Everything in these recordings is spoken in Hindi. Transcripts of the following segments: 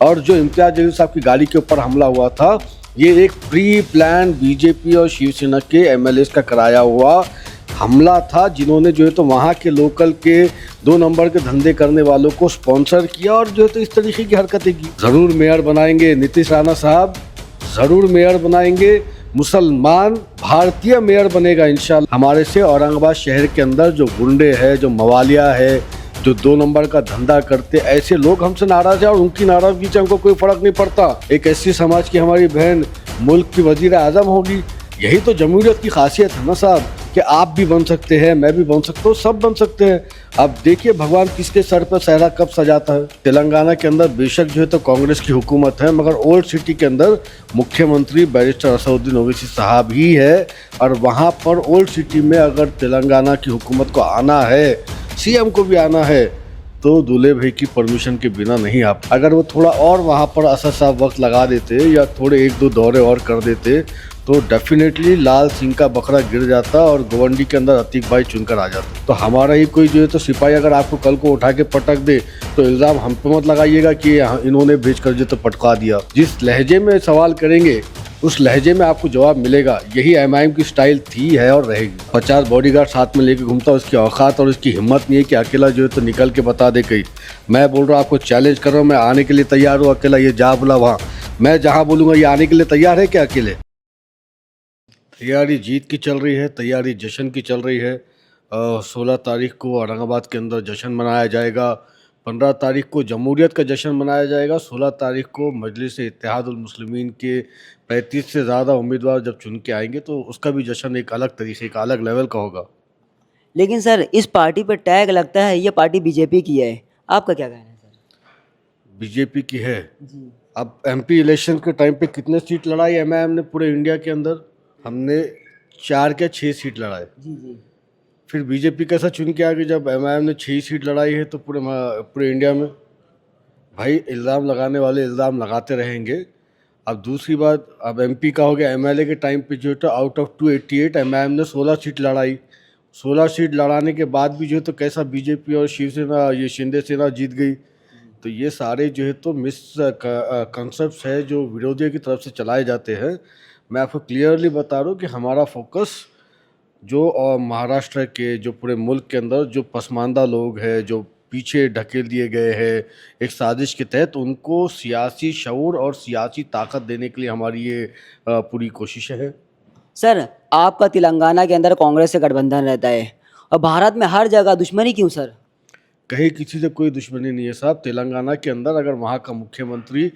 और जो इम्तियाज जलील साहब की गाड़ी के ऊपर हमला हुआ था, ये एक प्री प्लान बीजेपी और शिवसेना के एमएलएस का कराया हुआ हमला था, जिन्होंने जो है तो वहाँ के लोकल के 2 नंबर के धंधे करने वालों को स्पॉन्सर किया और जो है तो इस तरीके की हरकतें की। ज़रूर मेयर बनाएंगे नीतीश राणा साहब, ज़रूर मेयर बनाएंगे, मुसलमान भारतीय मेयर बनेगा इंशाल्लाह। हमारे से औरंगाबाद शहर के अंदर जो गुंडे हैं, जो मवालिया है, जो 2 नंबर का धंधा करते, ऐसे लोग हमसे नाराज है और उनकी नाराजगी से हमको कोई फर्क नहीं पड़ता। एक ऐसी समाज की हमारी बहन मुल्क की वजीर आजम होगी, यही तो जमहूरियत की खासियत है ना साहब, कि आप भी बन सकते हैं, मैं भी बन सकता हूँ, सब बन सकते हैं। अब देखिए भगवान किसके सर पर सहरा कब सजाता है। तेलंगाना के अंदर बेशक जो है तो कांग्रेस की हुकूमत है, मगर ओल्ड सिटी के अंदर मुख्यमंत्री बैरिस्टर असदुद्दीन ओवैसी साहब ही है। और वहाँ पर ओल्ड सिटी में अगर तेलंगाना की हुकूमत को आना है, सीएम को भी आना है, तो दूल्हे भाई की परमिशन के बिना नहीं आप। अगर वो थोड़ा और वहाँ पर असद साहब वक्त लगा देते या थोड़े 1-2 दौरे और कर देते, तो डेफिनेटली लाल सिंह का बकरा गिर जाता और गोवंडी के अंदर अतीक भाई चुनकर आ जाता। तो हमारा ही कोई जो है तो सिपाही अगर आपको कल को उठा के पटक दे, तो इल्ज़ाम हम पे मत लगाइएगा कि इन्होंने भेज कर जो तो पटका दिया। जिस लहजे में सवाल करेंगे उस लहजे में आपको जवाब मिलेगा। यही एमआईएम की स्टाइल थी, है और रहेगी। 50 बॉडीगार्ड साथ में लेके घूमता, उसकी औकात और उसकी हिम्मत नहीं है कि अकेला जो है तो निकल के बता दे कहीं। मैं बोल रहा हूँ, आपको चैलेंज कर रहा हूँ, मैं आने के लिए तैयार हूँ अकेला। ये जा बोला वहाँ, मैं जहाँ बोलूँगा ये आने के लिए तैयार है क्या अकेले? तैयारी जीत की चल रही है, तैयारी जश्न की चल रही है। 16 तारीख को औरंगाबाद के अंदर जश्न मनाया जाएगा, 15 तारीख को जमहूरियत का जश्न मनाया जाएगा, 16 तारीख को मजलिस इत्तेहादुल मुस्लिमीन के 35 से ज़्यादा उम्मीदवार जब चुन के आएंगे, तो उसका भी जश्न एक अलग तरीके का, अलग लेवल का होगा। लेकिन सर इस पार्टी पे टैग लगता है ये पार्टी बीजेपी की है, आपका क्या कहना है सर? बीजेपी की है। जी अब एमपी इलेक्शन के टाइम पे कितने सीट लड़ाई एमआईएम ने पूरे इंडिया के अंदर? हमने 4 के 6 सीट लड़ाए। जी जी फिर बीजेपी कैसा चुन के आ गई जब एमआईएम ने 6 सीट लड़ाई है तो पूरे इंडिया में? भाई इल्ज़ाम लगाने वाले इल्ज़ाम लगाते रहेंगे। अब दूसरी बात, अब एमपी का हो गया, एमएलए के टाइम पे जो है तो आउट ऑफ 288 एमआईएम ने 16 सीट लड़ाई। 16 सीट लड़ाने के बाद भी जो है तो कैसा बीजेपी और शिवसेना, ये शिंदे सेना जीत गई। तो ये सारे जो है तो मिस कंसेप्ट है जो विरोधियों की तरफ से चलाए जाते हैं। मैं आपको क्लियरली बता रहा हूँ कि हमारा फोकस जो महाराष्ट्र के, जो पूरे मुल्क के अंदर जो पसमानदा लोग हैं, जो पीछे ढकेल दिए गए हैं एक साजिश के तहत, उनको सियासी शऊर और सियासी ताकत देने के लिए हमारी ये पूरी कोशिश है। सर आपका तेलंगाना के अंदर कांग्रेस से गठबंधन रहता है और भारत में हर जगह दुश्मनी क्यों सर? कहीं किसी से कोई दुश्मनी नहीं है साहब। तेलंगाना के अंदर अगर वहाँ का मुख्यमंत्री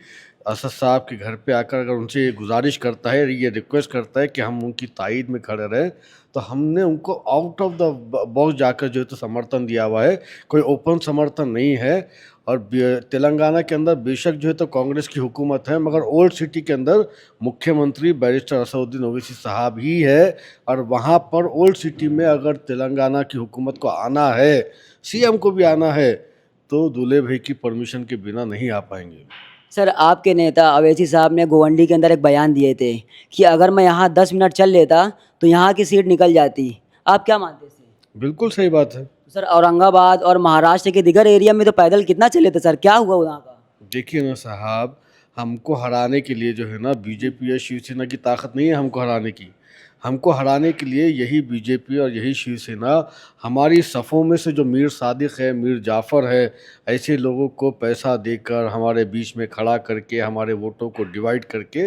असद साहब के घर पे आकर अगर उनसे ये गुजारिश करता है, ये रिक्वेस्ट करता है कि हम उनकी तायद में खड़े रहें, तो हमने उनको आउट ऑफ द बॉक्स जाकर जो है तो समर्थन दिया हुआ है, कोई ओपन समर्थन नहीं है। और तेलंगाना के अंदर बेशक जो है तो कांग्रेस की हुकूमत है, मगर ओल्ड सिटी के अंदर मुख्यमंत्री बैरिस्टर असदुद्दीन ओवैसी साहब ही है। और वहाँ पर ओल्ड सिटी में अगर तेलंगाना की हुकूमत को आना है, सीएम को भी आना है, तो दूल्हे भाई की परमिशन के बिना नहीं आ पाएंगे। सर आपके नेता अवैसी साहब ने गोवंडी के अंदर एक बयान दिए थे कि अगर मैं यहाँ 10 मिनट चल लेता तो यहाँ की सीट निकल जाती, आप क्या मानते हैं? बिल्कुल सही बात है। सर औरंगाबाद और महाराष्ट्र के दिगर एरिया में तो पैदल कितना चले थे सर, क्या हुआ वहाँ का? देखिए ना साहब, हमको हराने के लिए जो है ना बीजेपी या शिवसेना की ताकत नहीं है हमको हराने की। हमको हराने के लिए यही बीजेपी और यही शिवसेना, हमारी सफ़ों में से जो मीर सादिक है, मीर जाफ़र है, ऐसे लोगों को पैसा देकर हमारे बीच में खड़ा करके हमारे वोटों को डिवाइड करके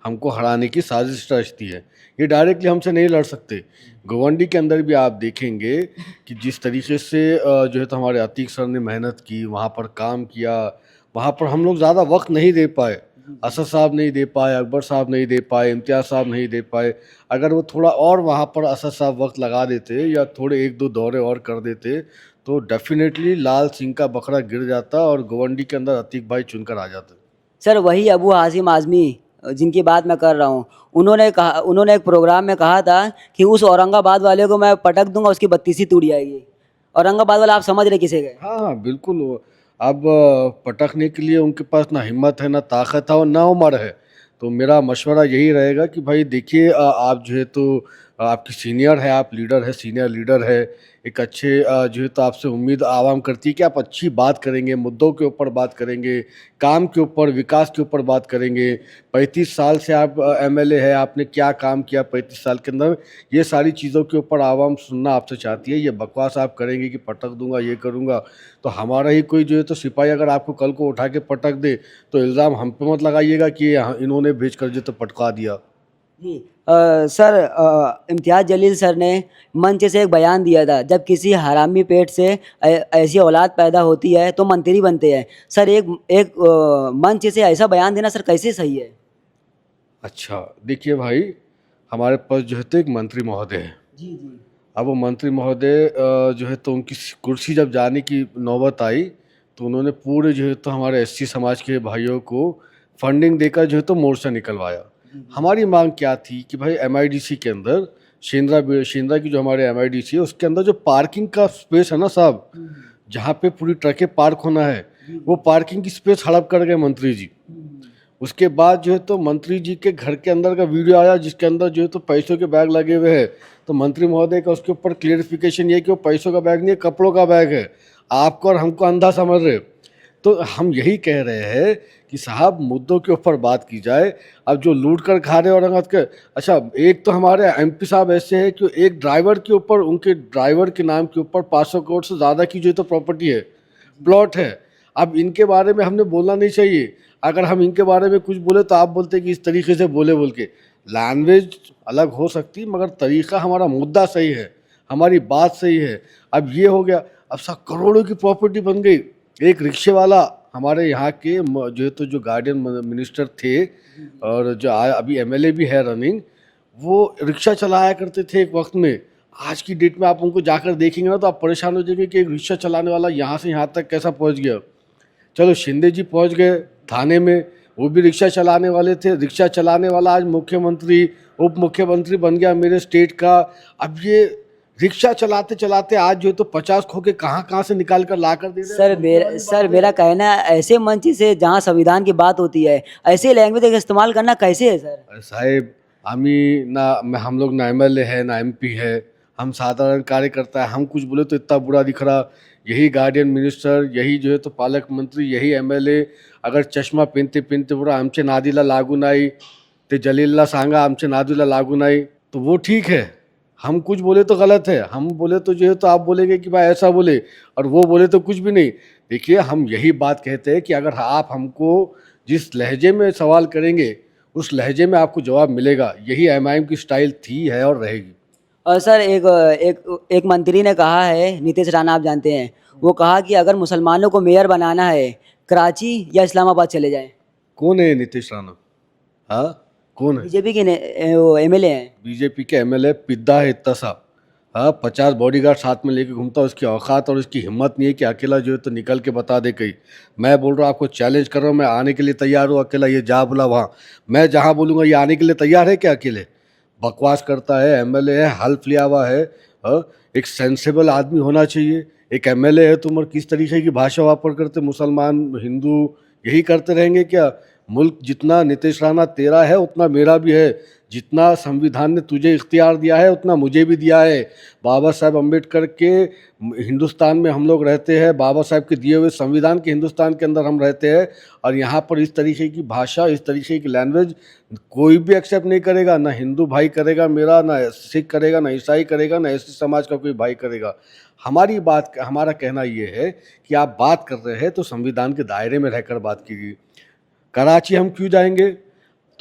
हमको हराने की साजिश रचती है। ये डायरेक्टली हमसे नहीं लड़ सकते। गोवंडी के अंदर भी आप देखेंगे कि जिस तरीके से जो है तो हमारे अतीक सर ने मेहनत की, वहाँ पर काम किया, वहाँ पर हम लोग ज़्यादा वक्त नहीं दे पाए। असद साहब नहीं दे पाए, अकबर साहब नहीं दे पाए, इम्तियाज़ साहब नहीं दे पाए। अगर वो थोड़ा और वहाँ पर असद साहब वक्त लगा देते या थोड़े 1-2 दौरे और कर देते, तो डेफिनेटली लाल सिंह का बकरा गिर जाता और गोवंडी के अंदर अतीक भाई चुनकर आ जाते। सर वही अबू हाशिम आज़मी जिनकी बात मैं कर रहा हूँ, उन्होंने एक प्रोग्राम में कहा था कि उस औरंगाबाद वाले को मैं पटक दूंगा, उसकी 32 टूट जाएगी। औरंगाबाद वाला आप समझ रहे किसे गए? हाँ हाँ बिल्कुल। अब पटकने के लिए उनके पास ना हिम्मत है, ना ताकत है और ना उम्र है। तो मेरा मशवरा यही रहेगा कि भाई देखिए, आप जो है तो आपकी सीनियर है, आप लीडर है, सीनियर लीडर है, एक अच्छे जो है तो आपसे उम्मीद आवाम करती है कि आप अच्छी बात करेंगे, मुद्दों के ऊपर बात करेंगे, काम के ऊपर, विकास के ऊपर बात करेंगे। 35 साल से आप एमएलए है, आपने क्या काम किया 35 साल के अंदर, ये सारी चीज़ों के ऊपर आवाम सुनना आपसे चाहती है। ये बकवास आप करेंगे कि पटक दूंगा, ये करूंगा, तो हमारा ही कोई जो है तो सिपाही अगर आपको कल को उठा के पटक दे तो इल्ज़ाम हम पे मत लगाइएगा कि इन्होंने भेज कर जो तो पटका दिया। जी सर, इम्तियाज़ जलील सर ने मंच से एक बयान दिया था, जब किसी हरामी पेट से ऐसी औलाद पैदा होती है तो मंत्री बनते हैं। सर एक एक मंच से ऐसा बयान देना सर कैसे सही है? अच्छा, देखिए भाई, हमारे पास जो है तो एक मंत्री महोदय है। जी जी। अब वो मंत्री महोदय जो है तो उनकी कुर्सी जब जाने की नौबत आई तो उन्होंने पूरे जो है तो हमारे एससी समाज के भाइयों को फंडिंग देकर जो है तो मोर्चा निकलवाया। हमारी मांग क्या थी कि भाई एमआईडीसी के अंदर शेंद्रा की जो हमारे एमआईडीसी है उसके अंदर जो पार्किंग का स्पेस है ना साहब, जहाँ पे पूरी ट्रकें पार्क होना है, वो पार्किंग की स्पेस हड़प कर गए मंत्री जी। उसके बाद जो है तो मंत्री जी के घर के अंदर का वीडियो आया जिसके अंदर जो है तो पैसों के बैग लगे हुए हैं। तो मंत्री महोदय का उसके ऊपर क्लियरिफिकेशन ये कि वो पैसों का बैग नहीं है, कपड़ों का बैग है। आपको और हमको अंधा समझ रहे। तो हम यही कह रहे हैं कि साहब मुद्दों के ऊपर बात की जाए। अब जो लूट कर खा रहे औरंगाबाद के, अच्छा एक तो हमारे एमपी साहब ऐसे हैं कि एक ड्राइवर के ऊपर, उनके ड्राइवर के नाम के ऊपर 500 करोड़ से ज़्यादा की जो है तो प्रॉपर्टी है, प्लॉट है। अब इनके बारे में हमने बोलना नहीं चाहिए। अगर हम इनके बारे में कुछ बोले तो आप बोलते कि इस तरीके से बोले बोल के। लैंग्वेज अलग हो सकती मगर तरीका, हमारा मुद्दा सही है, हमारी बात सही है। अब ये हो गया, अब सब करोड़ों की प्रॉपर्टी बन गई। एक रिक्शे वाला हमारे यहाँ के जो है तो जो गार्डियन मिनिस्टर थे और जो अभी एमएलए भी है रनिंग, वो रिक्शा चलाया करते थे एक वक्त में। आज की डेट में आप उनको जाकर देखेंगे ना तो आप परेशान हो जाएंगे कि एक रिक्शा चलाने वाला यहाँ से यहाँ तक कैसा पहुँच गया। चलो शिंदे जी पहुँच गए थाने में, वो भी रिक्शा चलाने वाले थे। रिक्शा चलाने वाला आज मुख्यमंत्री, उप मुख्यमंत्री बन गया मेरे स्टेट का। अब ये रिक्शा चलाते चलाते आज जो है तो 50 खो के कहाँ कहाँ से निकाल कर ला कर दे रहे हैं। सर मेरा कहना है, ऐसे मंच से जहाँ संविधान की बात होती है ऐसे लैंग्वेज का इस्तेमाल करना कैसे है सर? अरे साहेब, हम लोग ना एमएलए है ना एमपी है, हम साधारण कार्यकर्ता है। हम कुछ बोले तो इतना बुरा दिख रहा। यही गार्डियन मिनिस्टर, यही जो है तो पालक मंत्री, यही एमएलए अगर चष्मा पहनते पहनते बोला आमचे नादीला लागू नाही, ते जलीलला सांगा आमचे नादीला लागू नाही, तो वो ठीक है। हम कुछ बोले तो गलत है, हम बोले तो जो है तो आप बोलेंगे कि भाई ऐसा बोले, और वो बोले तो कुछ भी नहीं। देखिए, हम यही बात कहते हैं कि अगर आप हमको जिस लहजे में सवाल करेंगे उस लहजे में आपको जवाब मिलेगा। यही एमआईएम की स्टाइल थी, है और रहेगी। और सर एक एक एक मंत्री ने कहा है, नीतीश राणा आप जानते हैं, वो कहा कि अगर मुसलमानों को मेयर बनाना है कराची या इस्लामाबाद चले जाएं। कौन है ये नीतीश राणा? हाँ, कौन है? बीजेपी के एमएलए हैं। बीजेपी के एमएलए पिद्दा है इतना सा। हाँ, 50 बॉडीगार्ड साथ में लेके घूमता, उसकी औकात और उसकी हिम्मत नहीं है कि अकेला जो है तो निकल के बता दे कहीं। मैं बोल रहा हूँ, आपको चैलेंज कर रहा हूँ, मैं आने के लिए तैयार हूँ। अकेला ये जा बोला वहाँ, मैं जहाँ बोलूँगा ये आने के लिए तैयार है क्या? अकेले बकवास करता है। एमएलए है, हल्फ लिया हुआ है। हाँ, एक सेंसेबल आदमी होना चाहिए। एक एमएलए है तुम और किस तरीके की भाषा वापर करते, मुसलमान हिंदू यही करते रहेंगे क्या? मुल्क जितना नीतीश राणा तेरा है उतना मेरा भी है। जितना संविधान ने तुझे इख्तियार दिया है उतना मुझे भी दिया है। बाबा साहेब अम्बेडकर के हिंदुस्तान में हम लोग रहते हैं, बाबा साहेब के दिए हुए संविधान के हिंदुस्तान के अंदर हम रहते हैं। और यहाँ पर इस तरीके की भाषा, इस तरीके की लैंग्वेज कोई भी एक्सेप्ट नहीं करेगा। ना हिंदू भाई करेगा मेरा, ना सिख करेगा, ना ईसाई करेगा, ना एससी समाज का कोई भाई करेगा। हमारा कहना ये है कि आप बात कर रहे हैं तो संविधान के दायरे में रहकर बात कीजिए। कराची हम क्यों जाएंगे?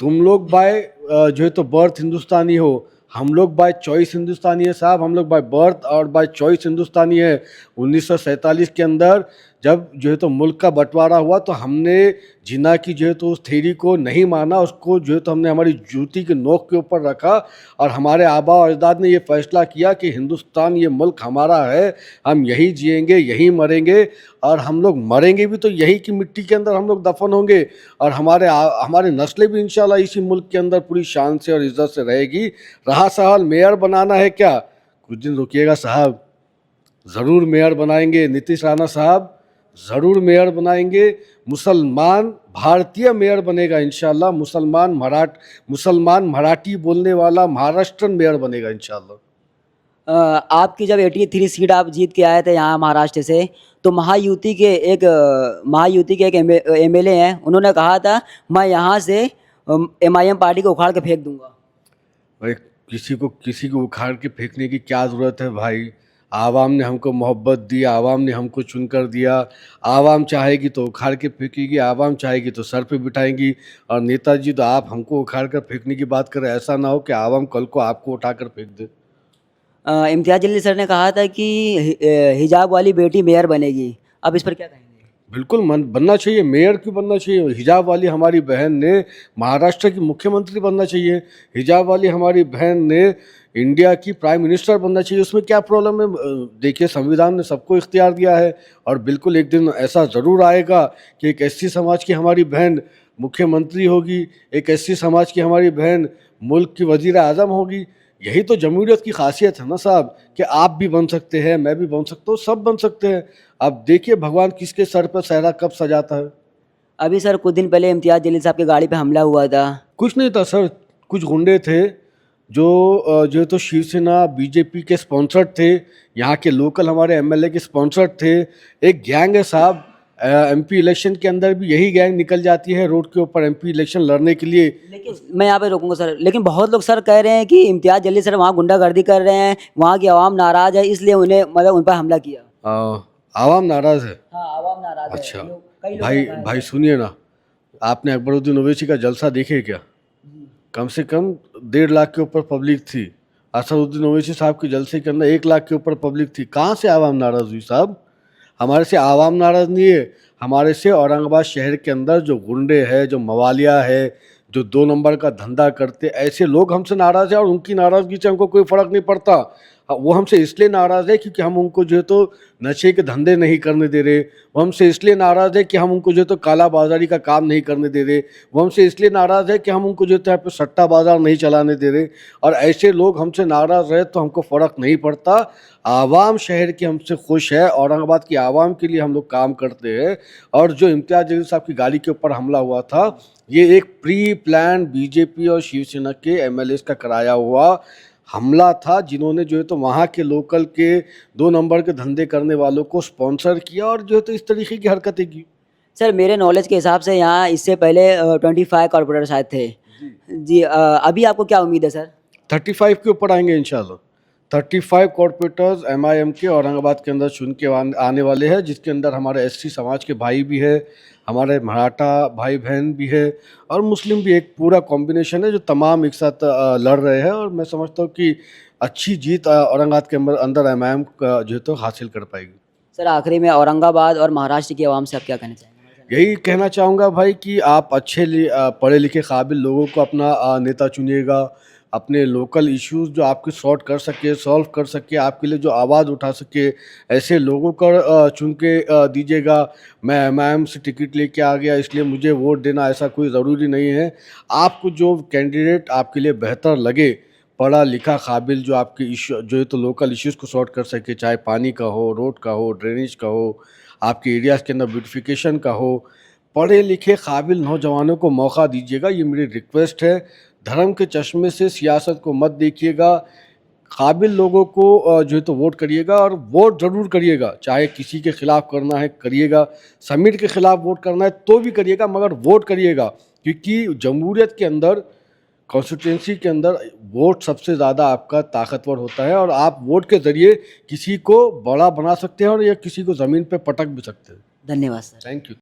तुम लोग बाय जो है तो बर्थ हिंदुस्तानी हो, हम लोग बाय चॉइस हिंदुस्तानी है साहब। हम लोग बाय बर्थ और बाय चॉइस हिंदुस्तानी है। 1947 के अंदर जब जो है तो मुल्क का बंटवारा हुआ तो हमने जिन्ना की जो है तो उस थ्योरी को नहीं माना, उसको जो है तो हमने हमारी जूती के नोक के ऊपर रखा। और हमारे आबा और अजदाद ने ये फैसला किया कि हिंदुस्तान ये मुल्क हमारा है, हम यहीं जिएंगे, यहीं मरेंगे, और हम लोग मरेंगे भी तो यही की मिट्टी के अंदर हम लोग दफन होंगे। और हमारे नस्लें भी इंशाल्लाह इसी मुल्क के अंदर पूरी शान से और इज्जत से रहेगी। रहा सवाल मेयर बनाना है क्या, कुछ दिन रुकिएगा साहब, ज़रूर मेयर बनाएंगे। नीतीश राणा साहब ज़रूर मेयर बनाएंगे। मुसलमान भारतीय मेयर बनेगा इंशाल्लाह, मुसलमान मराठी बोलने वाला महाराष्ट्रन मेयर बनेगा इंशाल्लाह। आपकी जब 83 सीट आप जीत के आए थे यहाँ महाराष्ट्र से, तो महायुति के एक एमएलए हैं, उन्होंने कहा था मैं यहाँ से एमआईएम पार्टी को उखाड़ के फेंक दूंगा। भाई किसी को उखाड़ के फेंकने की क्या ज़रूरत है भाई? आवाम ने हमको मोहब्बत दी, आवाम ने हमको चुनकर दिया। आवाम चाहेगी तो उखाड़ के फेंकेगी, आवाम चाहेगी तो सर पे बिठाएंगी। और नेताजी तो आप हमको उखाड़ कर फेंकने की बात करें, ऐसा ना हो कि आवाम कल को आपको उठाकर फेंक दे। इम्तियाज़ जलील सर ने कहा था कि हिजाब वाली बेटी मेयर बनेगी, अब इस पर क्या कहेंगे? बिल्कुल बनना चाहिए, मेयर क्यों बनना चाहिए? हिजाब वाली हमारी बहन ने महाराष्ट्र की मुख्यमंत्री बनना चाहिए, हिजाब वाली हमारी बहन ने इंडिया की प्राइम मिनिस्टर बनना चाहिए, उसमें क्या प्रॉब्लम है? देखिए, संविधान ने सबको इख्तियार दिया है और बिल्कुल एक दिन ऐसा ज़रूर आएगा कि एक एससी समाज की हमारी बहन मुख्यमंत्री होगी, एक एससी समाज की हमारी बहन मुल्क की वज़ीर आज़म होगी। यही तो जमहूरियत की खासियत है ना साहब, कि आप भी बन सकते हैं, मैं भी बन सकता हूँ, सब बन सकते हैं। अब देखिए भगवान किसके सर पर सहरा कब सजाता है। अभी सर कुछ दिन पहले इम्तियाज़ जलील साहब की गाड़ी पे हमला हुआ था। कुछ नहीं था सर, कुछ गुंडे थे जो तो शिवसेना बीजेपी के स्पॉन्सर्ड थे, यहाँ के लोकल हमारे एमएलए के स्पॉन्सर्ड थे। एक गैंग है साहब, एमपी इलेक्शन के अंदर भी यही गैंग निकल जाती है रोड के ऊपर एमपी इलेक्शन लड़ने के लिए। लेकिन मैं यहाँ पे रोकूंगा सर, लेकिन बहुत लोग सर कह रहे हैं कि इम्तियाज़ जलील सर वहाँ गुंडागर्दी कर रहे हैं, वहाँ की आवाम नाराज़ है, इसलिए उन्हें मतलब उन पर हमला किया। आवाम नाराज़ है? हाँ, आवाम नाराज़ है। अच्छा कई लोग भाई सुनिए ना, आपने अकबरुद्दीन ओवैसी का जलसा देखे क्या? कम से कम 1.5 लाख के ऊपर पब्लिक थी। असदुद्दीन ओवैसी साहब के जलसे के अंदर 1 लाख के ऊपर पब्लिक थी। कहाँ से आवाम नाराज़ हुई साहब? हमारे से आवाम नाराज़ नहीं है, हमारे से औरंगाबाद शहर के अंदर जो गुंडे हैं, जो मवालिया है, जो 2 नंबर का धंधा करते, ऐसे लोग हमसे नाराज़ है और उनकी नाराज़गी से हमको कोई फ़र्क नहीं पड़ता। वो हमसे इसलिए नाराज़ है क्योंकि हम उनको जो है तो नशे के धंधे नहीं करने दे रहे। वो हमसे इसलिए नाराज़ है कि हम उनको जो है तो काला बाजारी का काम नहीं करने दे रहे। वो हमसे इसलिए नाराज़ है कि हम उनको जो है तो यहाँ पे सट्टा बाज़ार नहीं चलाने दे रहे। और ऐसे लोग हमसे नाराज़ रहे तो हमको फ़र्क नहीं पड़ता। आवाम शहर की हमसे खुश है, औरंगाबाद की आवाम के लिए हम लोग काम करते हैं। और जो इम्तियाज़ जलील साहब की गाड़ी के ऊपर हमला हुआ था, ये एक प्री प्लान बीजेपी और शिवसेना के एमएलएस का कराया हुआ हमला था, जिन्होंने जो है तो वहाँ के लोकल के 2 नंबर के धंधे करने वालों को स्पॉन्सर किया और जो है तो इस तरीके की हरकतें की। सर मेरे नॉलेज के हिसाब से यहाँ इससे पहले 25 कॉर्पोरेटर आए थे जी। अभी आपको क्या उम्मीद है सर? 35 के ऊपर आएंगे इंशाल्लाह। 35 कॉर्पोरेटर्स एमआईएम के औरंगाबाद के अंदर चुन के आने वाले हैं, जिसके अंदर हमारे एससी समाज के भाई भी है, हमारे मराठा भाई बहन भी है और मुस्लिम भी। एक पूरा कॉम्बिनेशन है जो तमाम एक साथ लड़ रहे हैं। और मैं समझता हूँ कि अच्छी जीत औरंगाबाद के अंदर एमआईएम का जो है तो हासिल कर पाएगी। सर आखिरी में औरंगाबाद और महाराष्ट्र की आवाम से आप क्या कहना चाहेंगे? यही कहना चाहूँगा भाई कि आप अच्छे पढ़े लिखे काबिल लोगों को अपना नेता चुनिएगा, अपने लोकल इश्यूज जो आपके सॉर्ट कर सके, सॉल्व कर सके, आपके लिए जो आवाज़ उठा सके, ऐसे लोगों को चुन के दीजिएगा। मैं एमआईएम से टिकट लेके आ गया इसलिए मुझे वोट देना, ऐसा कोई ज़रूरी नहीं है। आपको जो कैंडिडेट आपके लिए बेहतर लगे, पढ़ा लिखा काबिल, जो आपके इशू जो है तो लोकल इश्यूज़ को सॉर्ट कर सके, चाहे पानी का हो, रोड का हो, ड्रेनेज का हो, आपके एरियाज़ के अंदर ब्यूटिफिकेशन का हो, पढ़े लिखे काबिल नौजवानों को मौका दीजिएगा, ये मेरी रिक्वेस्ट है। धर्म के चश्मे से सियासत को मत देखिएगा, काबिल लोगों को जो है तो वोट करिएगा और वोट ज़रूर करिएगा। चाहे किसी के ख़िलाफ़ करना है करिएगा, समीर के ख़िलाफ़ वोट करना है तो भी करिएगा, मगर वोट करिएगा। क्योंकि जमहूरियत के अंदर, कॉन्स्टिट्यूंसी के अंदर वोट सबसे ज़्यादा आपका ताकतवर होता है और आप वोट के ज़रिए किसी को बड़ा बना सकते हैं और या किसी को ज़मीन पे पटक भी सकते हैं। धन्यवाद सर। Thank you.